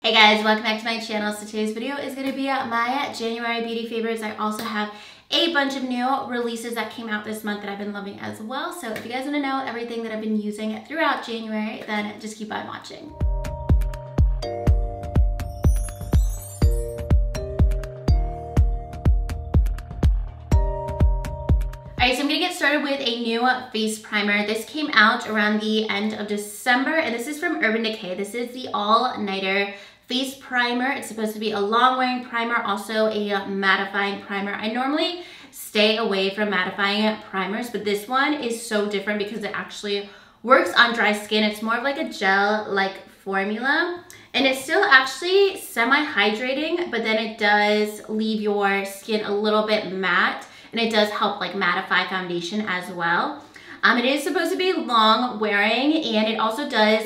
Hey guys, welcome back to my channel. So today's video is going to be my January beauty favorites. I also have a bunch of new releases that came out this month that I've been loving as well. So if you guys want to know everything that I've been using throughout January, then just keep on watching. Alright, so I'm going to get started with a new face primer. This came out around the end of December, and this is from Urban Decay. This is the All-Nighter Face Primer. It's supposed to be a long-wearing primer, also a mattifying primer. I normally stay away from mattifying primers, but this one is so different because it actually works on dry skin. It's more of like a gel-like formula, and it's still actually semi-hydrating, but then it does leave your skin a little bit matte. And it does help like mattify foundation as well. It is supposed to be long wearing, and it also does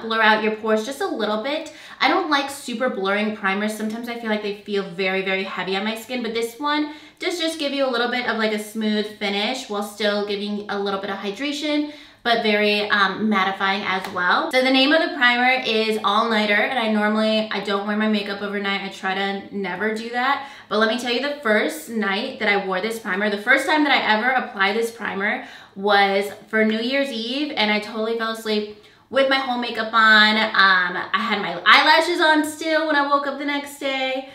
blur out your pores just a little bit. I don't like super blurring primers. Sometimes I feel like they feel very, very heavy on my skin, but this one does just give you a little bit of like a smooth finish while still giving a little bit of hydration, but very mattifying as well. So the name of the primer is All Nighter, and I don't wear my makeup overnight. I try to never do that. But let me tell you, the first night that I wore this primer, the first time that I ever applied this primer was for New Year's Eve, and I totally fell asleep with my whole makeup on. I had my eyelashes on still when I woke up the next day.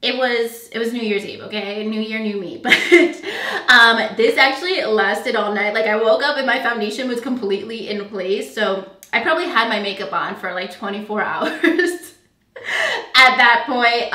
It was New Year's Eve, okay? New year, new me. But this actually lasted all night. Like, I woke up and my foundation was completely in place. So I probably had my makeup on for like 24 hours at that point.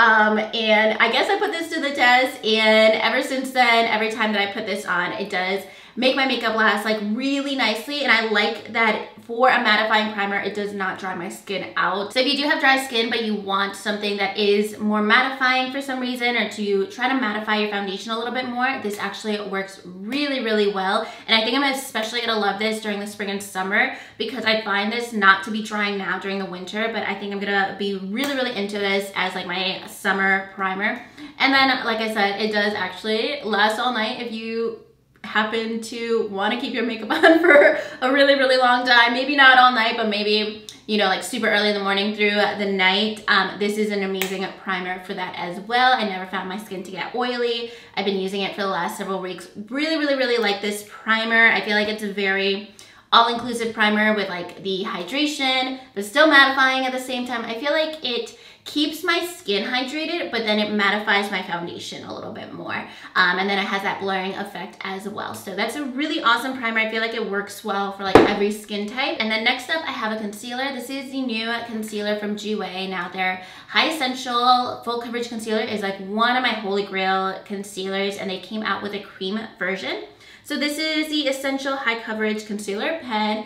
And I guess I put this to the test, and ever since then, every time that I put this on, it does make my makeup last like really nicely. And I like that for a mattifying primer, it does not dry my skin out. So if you do have dry skin, but you want something that is more mattifying for some reason, or to try to mattify your foundation a little bit more, this actually works really, really well. And I think I'm especially gonna love this during the spring and summer, because I find this not to be drying now during the winter, but I think I'm gonna be really, really into this as like my summer primer. And then, like I said, it does actually last all night if you happen to want to keep your makeup on for a really, really long time. Maybe not all night, but maybe, you know, like super early in the morning through the night. This is an amazing primer for that as well. I never found my skin to get oily. I've been using it for the last several weeks. Really, really, really like this primer. I feel like it's a very all-inclusive primer with like the hydration, but still mattifying at the same time. I feel like it keeps my skin hydrated, but then it mattifies my foundation a little bit more. And then it has that blurring effect as well. So that's a really awesome primer. I feel like it works well for like every skin type. And then next up, I have a concealer. This is the new concealer from Jouer. Now, their High Essential Full Coverage Concealer is like one of my holy grail concealers, and they came out with a cream version. So this is the Essential High Coverage Concealer Pen.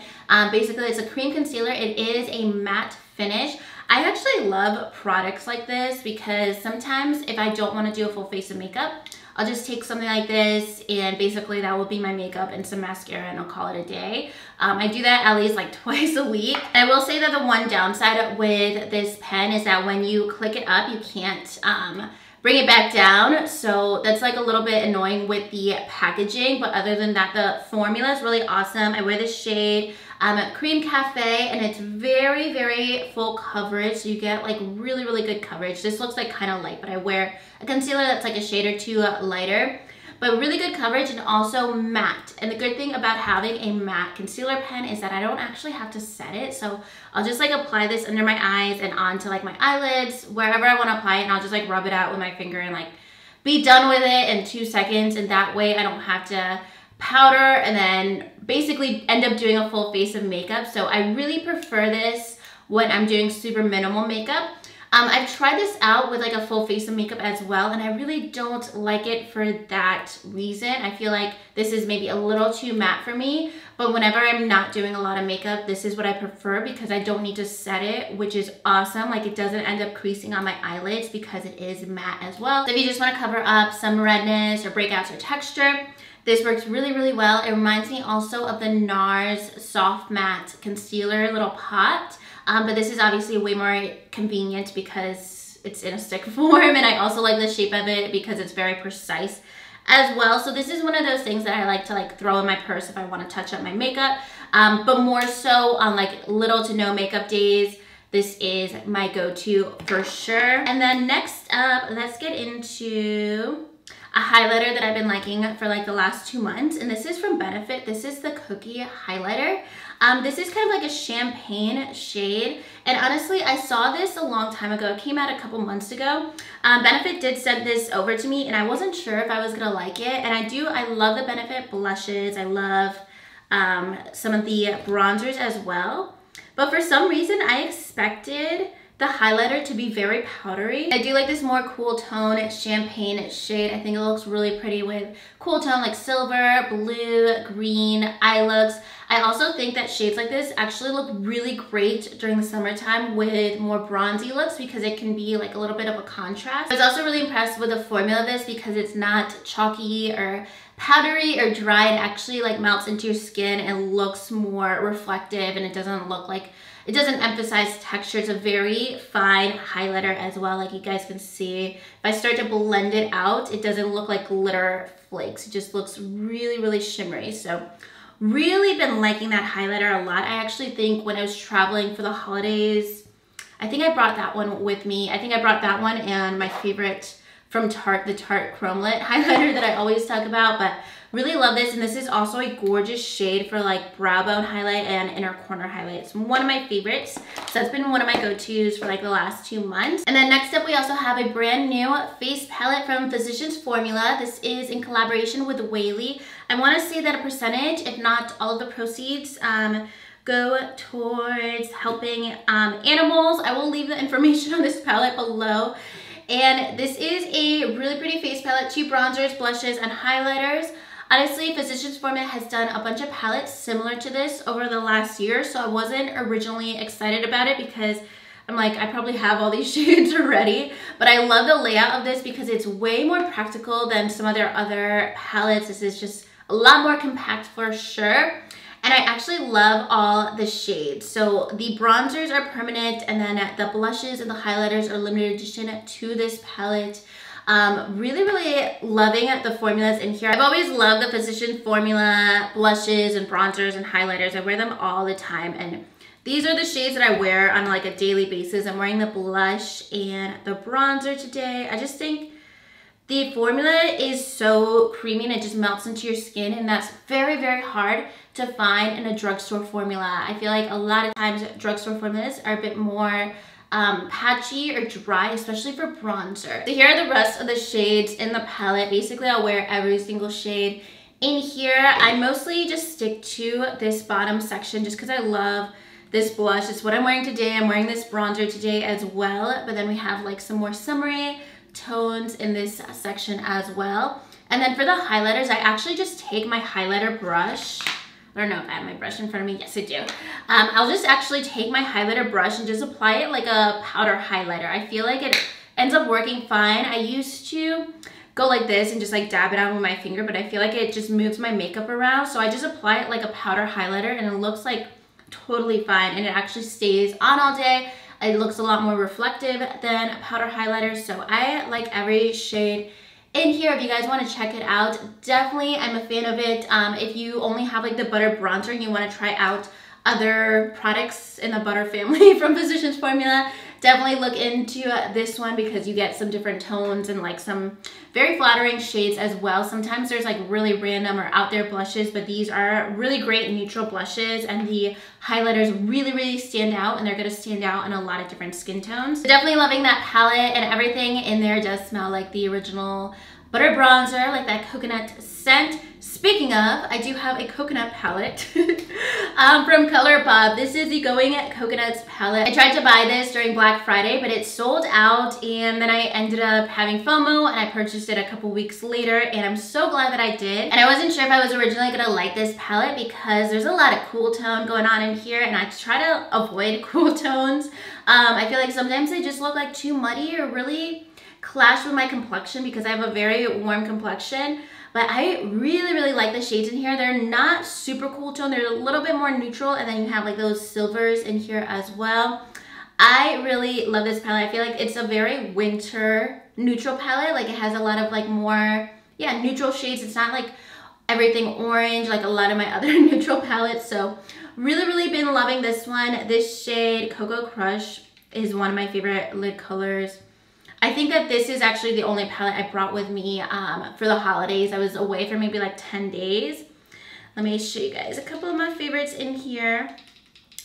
Basically, it's a cream concealer. It is a matte finish. I actually love products like this because sometimes if I don't want to do a full face of makeup, I'll just take something like this, and basically that will be my makeup and some mascara, and I'll call it a day. I do that at least like twice a week. And I will say that the one downside with this pen is that when you click it up, you can't bring it back down. So that's like a little bit annoying with the packaging, but other than that, the formula is really awesome. I wear this shade Cream Cafe, and it's very, very full coverage. So you get like really, really good coverage. This looks like kind of light, but I wear a concealer that's like a shade or two lighter, but really good coverage and also matte. And the good thing about having a matte concealer pen is that I don't actually have to set it. So I'll just like apply this under my eyes and onto like my eyelids, wherever I want to apply it, and I'll just like rub it out with my finger and like be done with it in 2 seconds. And that way I don't have to powder and then basically end up doing a full face of makeup. So I really prefer this when I'm doing super minimal makeup. I've tried this out with like a full face of makeup as well, and I really don't like it for that reason. I feel like this is maybe a little too matte for me, but whenever I'm not doing a lot of makeup, this is what I prefer because I don't need to set it, which is awesome. Like, it doesn't end up creasing on my eyelids because it is matte as well. So if you just want to cover up some redness or breakouts or texture, this works really, really well. It reminds me also of the NARS Soft Matte Concealer little pot. But this is obviously way more convenient because it's in a stick form, and I also like the shape of it because it's very precise as well. So this is one of those things that I like to like throw in my purse if I want to touch up my makeup, but more so on like little to no makeup days. this is my go-to for sure. And then next up, let's get into a highlighter that I've been liking for like the last 2 months, and this is from Benefit. This is the Cookie highlighter. This is kind of like a champagne shade, and honestly, I saw this a long time ago. It came out a couple months ago. Benefit did send this over to me, and I wasn't sure if I was gonna like it, and I love the Benefit blushes. I love some of the bronzers as well, but for some reason, I expected the highlighter to be very powdery. I do like this more cool tone champagne shade. I think it looks really pretty with cool tone like silver, blue, green eye looks. I also think that shades like this actually look really great during the summertime with more bronzy looks because it can be like a little bit of a contrast. I was also really impressed with the formula of this because it's not chalky or powdery or dry. It actually like melts into your skin and looks more reflective, and it doesn't look like, it doesn't emphasize texture. It's a very fine highlighter as well, like you guys can see. If I start to blend it out, it doesn't look like glitter flakes. It just looks really, really shimmery. So really been liking that highlighter a lot. I actually think when I was traveling for the holidays, I think I brought that one with me. I think I brought that one and my favorite from Tarte, the Tarte Chrome Lit highlighter that I always talk about, but really love this. And this is also a gorgeous shade for like brow bone highlight and inner corner highlight. It's one of my favorites. So that's been one of my go-tos for like the last 2 months. And then next up, we also have a brand new face palette from Physicians Formula. This is in collaboration with Whaley. I want to say that a percentage, if not all of the proceeds, go towards helping animals. I will leave the information on this palette below. And this is a really pretty face palette, 2 bronzers, blushes, and highlighters. Honestly, Physicians Formula has done a bunch of palettes similar to this over the last year, so I wasn't originally excited about it because I'm like, I probably have all these shades already, but I love the layout of this because it's way more practical than some of their other palettes. This is just a lot more compact for sure. And I actually love all the shades. So the bronzers are permanent, and then the blushes and the highlighters are limited edition to this palette. Really, really loving the formulas in here. I've always loved the Physicians Formula blushes and bronzers and highlighters. I wear them all the time, and these are the shades that I wear on like a daily basis. I'm wearing the blush and the bronzer today. I just think the formula is so creamy and it just melts into your skin, and that's very, very hard to find in a drugstore formula. I feel like a lot of times drugstore formulas are a bit more patchy or dry, especially for bronzer. So here are the rest of the shades in the palette. Basically, I'll wear every single shade in here. I mostly just stick to this bottom section just because I love this blush. It's what I'm wearing today. I'm wearing this bronzer today as well, but then we have like some more summery tones in this section as well. And then for the highlighters, I actually just take my highlighter brush. I don't know if I have my brush in front of me. Yes, I do. I'll just actually take my highlighter brush and just apply it like a powder highlighter. I feel like it ends up working fine. I used to go like this and just like dab it on with my finger, but I feel like it just moves my makeup around. So I just apply it like a powder highlighter, and it looks like totally fine, and it actually stays on all day. It looks a lot more reflective than a powder highlighter. So I like every shade in here. If you guys want to check it out, definitely I'm a fan of it. If you only have like the butter bronzer and you want to try out other products in the butter family from Physicians Formula, definitely look into this one because you get some different tones and like some very flattering shades as well. Sometimes there's like really random or out there blushes, but these are really great neutral blushes, and the highlighters really, really stand out, and they're going to stand out in a lot of different skin tones. So definitely loving that palette, and everything in there does smell like the original butter bronzer, like that coconut scent. Speaking of, I do have a coconut palette from ColorBub. This is the Going Coconuts palette. I tried to buy this during Black Friday, but it sold out, and then I ended up having FOMO and I purchased it a couple weeks later, and I'm so glad that I did. And I wasn't sure if I was originally gonna like this palette because there's a lot of cool tone going on in here, and I try to avoid cool tones. I feel like sometimes they just look like too muddy or really clash with my complexion because I have a very warm complexion. But I really, really like the shades in here. They're not super cool tone. They're a little bit more neutral, and then you have like those silvers in here as well. I really love this palette. I feel like it's a very winter neutral palette. Like it has a lot of like more, yeah, neutral shades. It's not like everything orange like a lot of my other neutral palettes. So really been loving this one. This shade, Cocoa Crush, is one of my favorite lid colors. I think that this is actually the only palette I brought with me for the holidays. I was away for maybe like 10 days. Let me show you guys a couple of my favorites in here.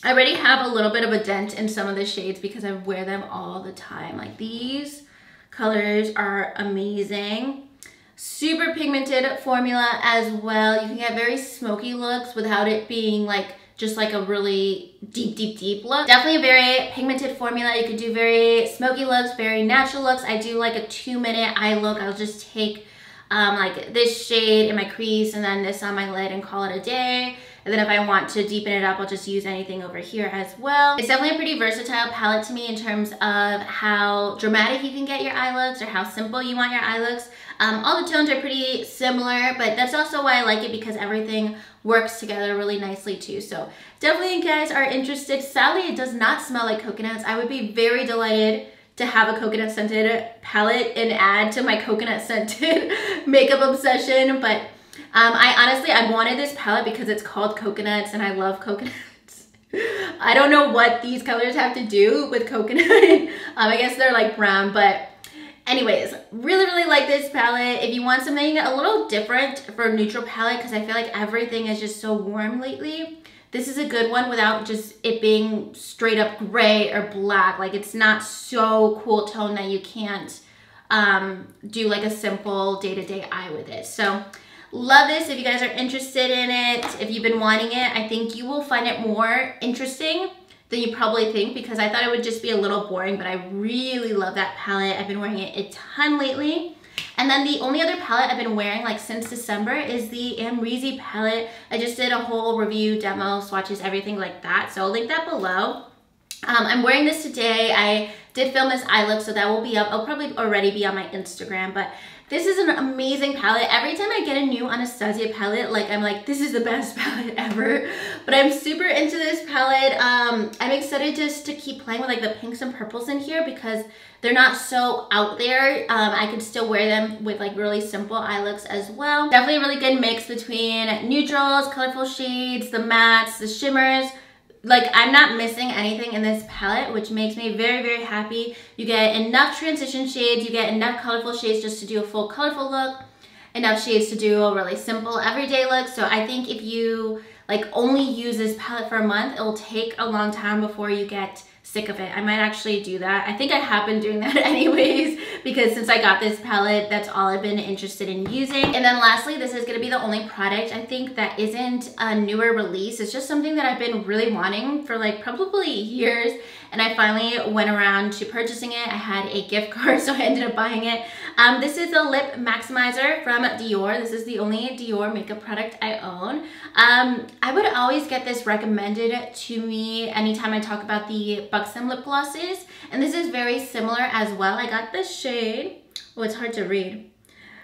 I already have a little bit of a dent in some of the shades because I wear them all the time. Like, these colors are amazing. Super pigmented formula as well. You can get very smoky looks without it being like just like a really deep look. Definitely a very pigmented formula. You could do very smoky looks, very natural looks. I do like a 2-minute eye look. I'll just take like this shade in my crease and then this on my lid and call it a day. And then if I want to deepen it up, I'll just use anything over here as well. It's definitely a pretty versatile palette to me in terms of how dramatic you can get your eye looks or how simple you want your eye looks. All the tones are pretty similar, but that's also why I like it, because everything works together really nicely too. So definitely, if you guys are interested. Sadly, it does not smell like coconuts. I would be very delighted to have a coconut scented palette and add to my coconut scented makeup obsession. But I wanted this palette because it's called Coconuts and I love coconuts. I don't know what these colors have to do with coconut. I guess they're like brown, but anyways, really like this palette. If you want something a little different for a neutral palette, because I feel like everything is just so warm lately, this is a good one without just it being straight up gray or black. Like, it's not so cool tone that you can't do like a simple day-to-day eye with it. So love this. If you guys are interested in it, if you've been wanting it, I think you will find it more interesting than you probably think, because I thought it would just be a little boring, but I really love that palette. I've been wearing it a ton lately. And then the only other palette I've been wearing like since December is the Amrezy palette. I just did a whole review, demo, swatches, everything like that. So I'll link that below. I'm wearing this today. I did film this eye look, so that will be up. I'll probably already be on my Instagram, but this is an amazing palette. Every time I get a new Anastasia palette, like, I'm like, this is the best palette ever. But I'm super into this palette. I'm excited just to keep playing with like the pinks and purples in here because they're not so out there. I can still wear them with like really simple eye looks as well. Definitely a really good mix between neutrals, colorful shades, the mattes, the shimmers. Like, I'm not missing anything in this palette, which makes me very happy. You get enough transition shades, you get enough colorful shades just to do a full colorful look, enough shades to do a really simple everyday look. So I think if you like only use this palette for a month, it will take a long time before you get sick of it. I might actually do that. I think I have been doing that anyways, because since I got this palette, that's all I've been interested in using. And then lastly, this is gonna be the only product I think that isn't a newer release. It's just something that I've been really wanting for like probably years, and I finally went around to purchasing it. I had a gift card, so I ended up buying it. This is the Lip Maximizer from Dior. This is the only Dior makeup product I own. I would always get this recommended to me anytime I talk about the Buxom lip glosses, and this is very similar as well. I got this shade. Oh, it's hard to read.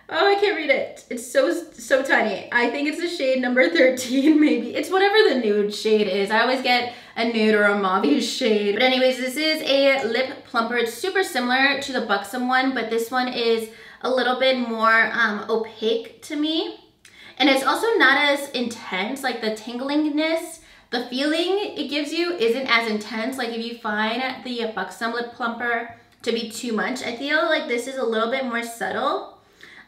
Oh, I can't read it. It's so tiny. I think it's the shade number 13, maybe. It's whatever the nude shade is. I always get a nude or a mauve-ish shade. But anyways, this is a lip plumper. It's super similar to the Buxom one, but this one is a little bit more opaque to me. And it's also not as intense, like the tinglingness. The feeling it gives you isn't as intense. Like, if you find the Buxom lip plumper to be too much, I feel like this is a little bit more subtle.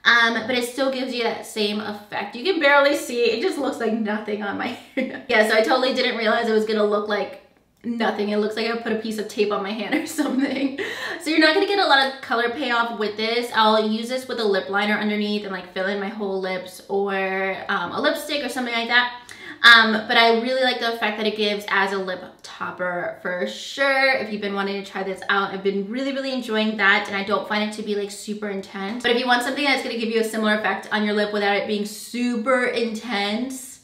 But it still gives you that same effect. You can barely see it. It just looks like nothing on my hair. Yeah, so I totally didn't realize it was gonna look like nothing. It looks like I put a piece of tape on my hand or something. So you're not gonna get a lot of color payoff with this. I'll use this with a lip liner underneath and like fill in my whole lips, or a lipstick or something like that. But I really like the effect that it gives as a lip topper for sure. If you've been wanting to try this out, I've been really enjoying that, and I don't find it to be like super intense. But if you want something that's gonna give you a similar effect on your lip without it being super intense,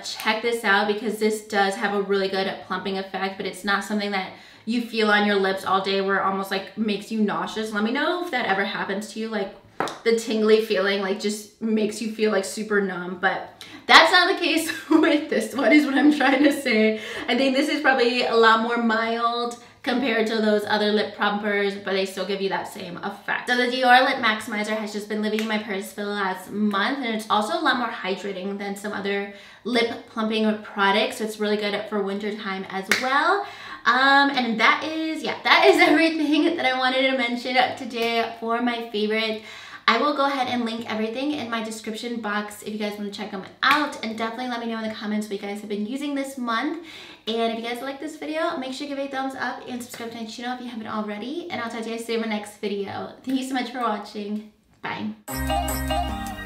check this out, because this does have a really good plumping effect, but it's not something that you feel on your lips all day where it almost like makes you nauseous. Let me know if that ever happens to you, like the tingly feeling like just makes you feel like super numb. But that's not the case with this one, is what I'm trying to say. I think this is probably a lot more mild compared to those other lip plumpers, but they still give you that same effect. So the Dior Lip Maximizer has just been living in my purse for the last month, and it's also a lot more hydrating than some other lip plumping products, so it's really good for winter time as well. And that is everything that I wanted to mention today for my favorite. I will go ahead and link everything in my description box if you guys want to check them out, and definitely let me know in the comments what you guys have been using this month. And if you guys like this video, make sure to give it a thumbs up and subscribe to my channel if you haven't already, and I'll talk to you guys soon in my next video. Thank you so much for watching. Bye.